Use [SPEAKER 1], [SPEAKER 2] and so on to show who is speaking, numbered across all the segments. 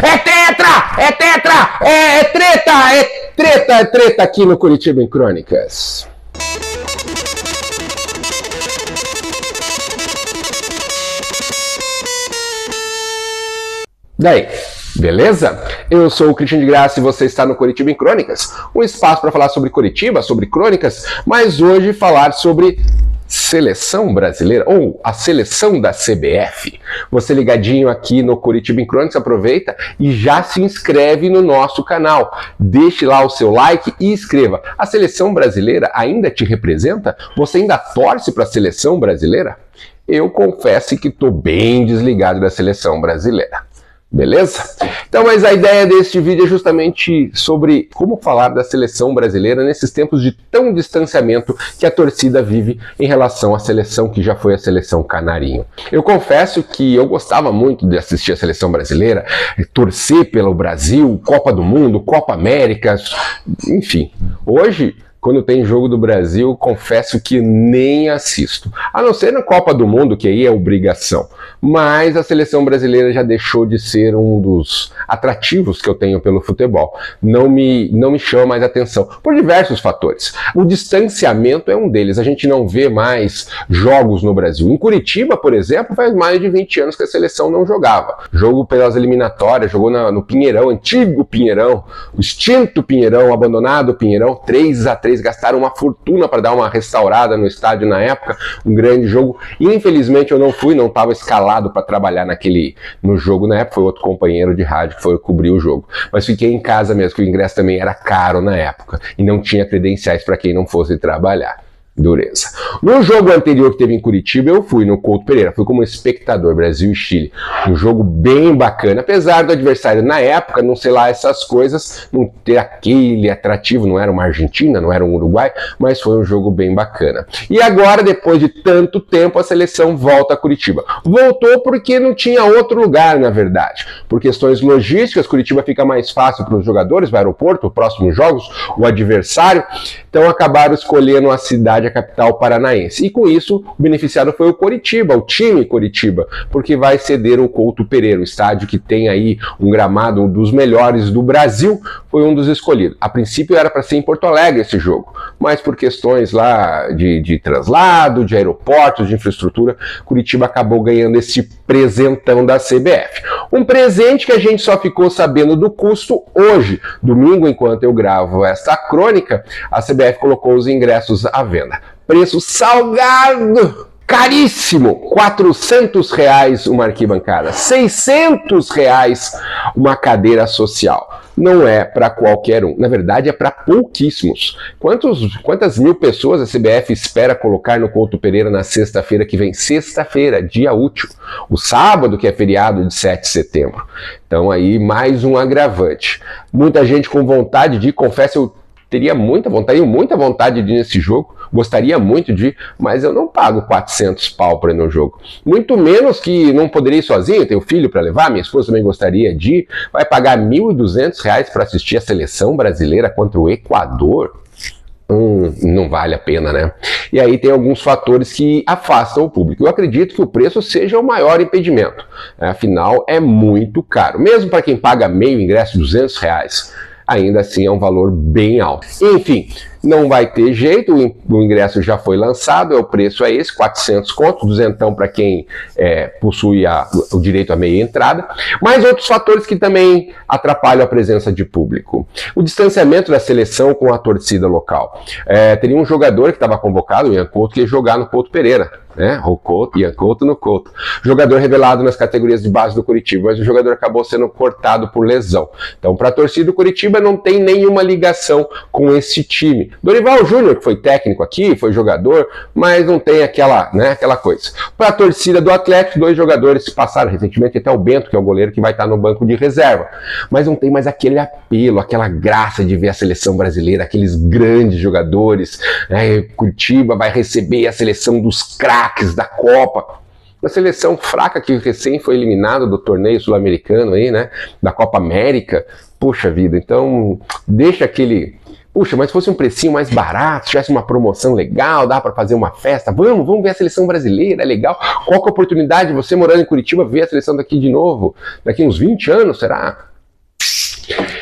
[SPEAKER 1] É tetra! É tetra! É treta! É treta! É treta aqui no Curitiba em Crônicas. Daí, beleza? Eu sou o Cristian de Graça e você está no Curitiba em Crônicas, um espaço para falar sobre Curitiba, sobre crônicas, mas hoje falar sobre seleção brasileira, ou a seleção da CBF. Você ligadinho aqui no Curitiba em Crônicas, aproveita e já se inscreve no nosso canal. Deixe lá o seu like e escreva. A seleção brasileira ainda te representa? Você ainda torce para a seleção brasileira? Eu confesso que estou bem desligado da seleção brasileira. Beleza? Então, mas a ideia deste vídeo é justamente sobre como falar da seleção brasileira nesses tempos de tão distanciamento que a torcida vive em relação à seleção que já foi a seleção canarinho. Eu confesso que eu gostava muito de assistir a seleção brasileira, torcer pelo Brasil, Copa do Mundo, Copa América, enfim. Hoje, quando tem jogo do Brasil, confesso que nem assisto. A não ser na Copa do Mundo, que aí é obrigação. Mas a seleção brasileira já deixou de ser um dos atrativos que eu tenho pelo futebol. Não me chama mais atenção, por diversos fatores. O distanciamento é um deles. A gente não vê mais jogos no Brasil. Em Curitiba, por exemplo, faz mais de 20 anos que a seleção não jogava. Jogo pelas eliminatórias, jogou no Pinheirão, antigo Pinheirão, o extinto Pinheirão, abandonado Pinheirão, 3-3, gastaram uma fortuna para dar uma restaurada no estádio na época, um grande jogo. Infelizmente eu não fui, não estava escalado para trabalhar no jogo na época, foi outro companheiro de rádio que foi cobrir o jogo. Mas fiquei em casa mesmo, que o ingresso também era caro na época e não tinha credenciais para quem não fosse trabalhar. Dureza. No jogo anterior que teve em Curitiba, eu fui no Couto Pereira, fui como espectador, Brasil e Chile. Um jogo bem bacana, apesar do adversário na época, não sei lá essas coisas, não ter aquele atrativo, não era uma Argentina, não era um Uruguai, mas foi um jogo bem bacana. E agora, depois de tanto tempo, a seleção volta a Curitiba. Voltou porque não tinha outro lugar, na verdade. Por questões logísticas, Curitiba fica mais fácil para os jogadores, o aeroporto, próximos jogos, o adversário, então acabaram escolhendo a cidade, a capital paranaense. E com isso, o beneficiado foi o Coritiba, o time Coritiba, porque vai ceder o Couto Pereira, o estádio que tem aí um gramado, um dos melhores do Brasil, foi um dos escolhidos. A princípio era para ser em Porto Alegre esse jogo, mas por questões lá de translado, de aeroportos, de infraestrutura, Curitiba acabou ganhando esse presentão da CBF. Um presente que a gente só ficou sabendo do custo hoje, domingo, enquanto eu gravo esta crônica, a CBF colocou os ingressos à venda. Preço salgado, caríssimo, R$400 uma arquibancada, R$600 uma cadeira social. Não é para qualquer um, na verdade é para pouquíssimos. Quantas mil pessoas a CBF espera colocar no Couto Pereira na sexta-feira que vem? Sexta-feira, dia útil. O sábado, que é feriado de 7 de setembro. Então aí mais um agravante. Muita gente com vontade de ir, confesso, eu teria muita vontade de ir nesse jogo, gostaria muito de ir, mas eu não pago 400 pau para ir no jogo. Muito menos que não poderia ir sozinho, tenho filho para levar, minha esposa também gostaria de ir, vai pagar R$1.200 para assistir a seleção brasileira contra o Equador? Não vale a pena, né? E aí tem alguns fatores que afastam o público. Eu acredito que o preço seja o maior impedimento, afinal é muito caro, mesmo para quem paga meio ingresso, R$200, ainda assim é um valor bem alto. Enfim, não vai ter jeito, o ingresso já foi lançado, o preço é esse, 400 contos, 200 para quem possui o direito à meia entrada, mas outros fatores que também atrapalham a presença de público. O distanciamento da seleção com a torcida local. Teria um jogador que estava convocado, o Ian Couto, que ia jogar no Couto Pereira, né? O Couto, Ian Couto no Couto. Jogador revelado nas categorias de base do Curitiba, mas o jogador acabou sendo cortado por lesão. Então, para a torcida do Curitiba não tem nenhuma ligação com esse time. Dorival Júnior, que foi técnico aqui, foi jogador, mas não tem aquela coisa. Para a torcida do Atlético, 2 jogadores se passaram recentemente, até o Bento, que é o goleiro que vai estar no banco de reserva. Mas não tem mais aquele apelo, aquela graça de ver a seleção brasileira, aqueles grandes jogadores. Curitiba vai receber a seleção dos craques da Copa. Uma seleção fraca que recém foi eliminada do torneio sul-americano aí, né? Da Copa América. Puxa vida, então deixa aquele Puxa, mas se fosse um precinho mais barato, se tivesse uma promoção legal, dá para fazer uma festa, vamos ver a seleção brasileira, é legal. Qual que é a oportunidade de você morando em Curitiba ver a seleção daqui de novo? Daqui uns 20 anos, será?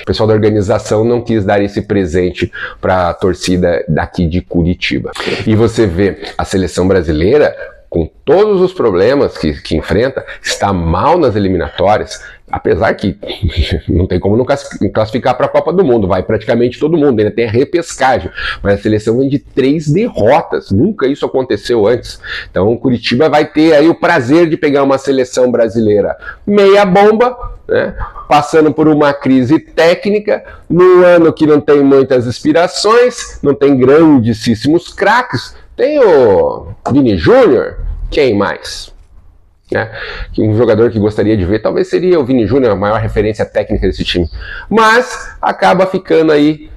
[SPEAKER 1] O pessoal da organização não quis dar esse presente para a torcida daqui de Curitiba. E você vê a seleção brasileira, com todos os problemas que enfrenta, está mal nas eliminatórias, apesar que não tem como não classificar para a Copa do Mundo, vai praticamente todo mundo, ainda tem a repescagem, mas a seleção vem de 3 derrotas, nunca isso aconteceu antes. Então Curitiba vai ter aí o prazer de pegar uma seleção brasileira meia bomba, né, passando por uma crise técnica, num ano que não tem muitas inspirações, não tem grandíssimos craques. Tem o Vini Júnior, quem mais? Um jogador que gostaria de ver talvez seria o Vini Júnior, a maior referência técnica desse time. Mas acaba ficando aí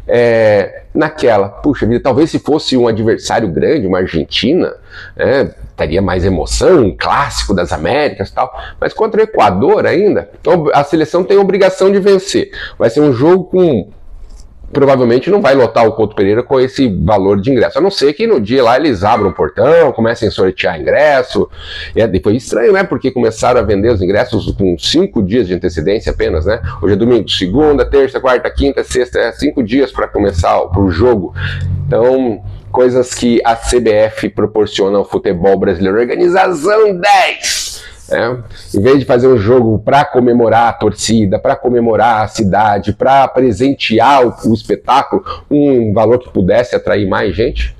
[SPEAKER 1] naquela, puxa vida, talvez se fosse um adversário grande, uma Argentina, teria mais emoção, um clássico das Américas e tal. Mas contra o Equador ainda, então a seleção tem a obrigação de vencer. Vai ser um jogo com... provavelmente não vai lotar o Couto Pereira com esse valor de ingresso, a não ser que no dia lá eles abram o portão, comecem a sortear ingresso. E foi estranho, né? Porque começaram a vender os ingressos com 5 dias de antecedência apenas, né? Hoje é domingo, segunda, terça, quarta, quinta, sexta, 5 dias para começar o jogo. Então, coisas que a CBF proporciona ao futebol brasileiro. Organização 10! Em vez de fazer um jogo para comemorar a torcida, para comemorar a cidade, para presentear o espetáculo, um valor que pudesse atrair mais gente,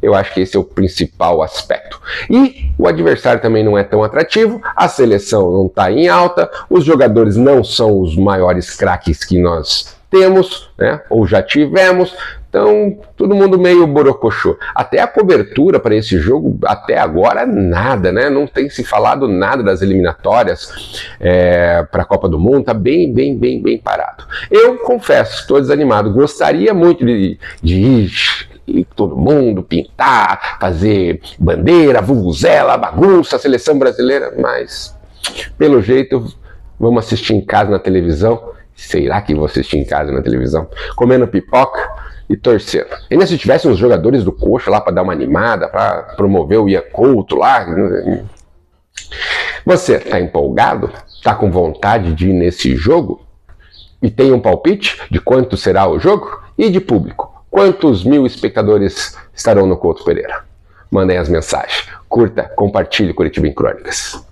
[SPEAKER 1] eu acho que esse é o principal aspecto. E o adversário também não é tão atrativo, a seleção não está em alta, os jogadores não são os maiores craques que nós temos, né, ou já tivemos. Então, todo mundo meio borocochô. Até a cobertura para esse jogo, até agora, nada, né? Não tem se falado nada das eliminatórias para a Copa do Mundo, tá bem parado. Eu confesso, estou desanimado. Gostaria muito de ir todo mundo, pintar, fazer bandeira, vuvuzela, bagunça, seleção brasileira, mas, pelo jeito, vamos assistir em casa na televisão. Será que vou assistir em casa na televisão? Comendo pipoca e torcendo. Ainda se tivesse uns jogadores do Coxa lá para dar uma animada, para promover o Ian Couto lá. Você tá empolgado? Tá com vontade de ir nesse jogo? E tem um palpite de quanto será o jogo? E de público? Quantos mil espectadores estarão no Couto Pereira? Mandem as mensagens. Curta, compartilhe Curitiba em Crônicas.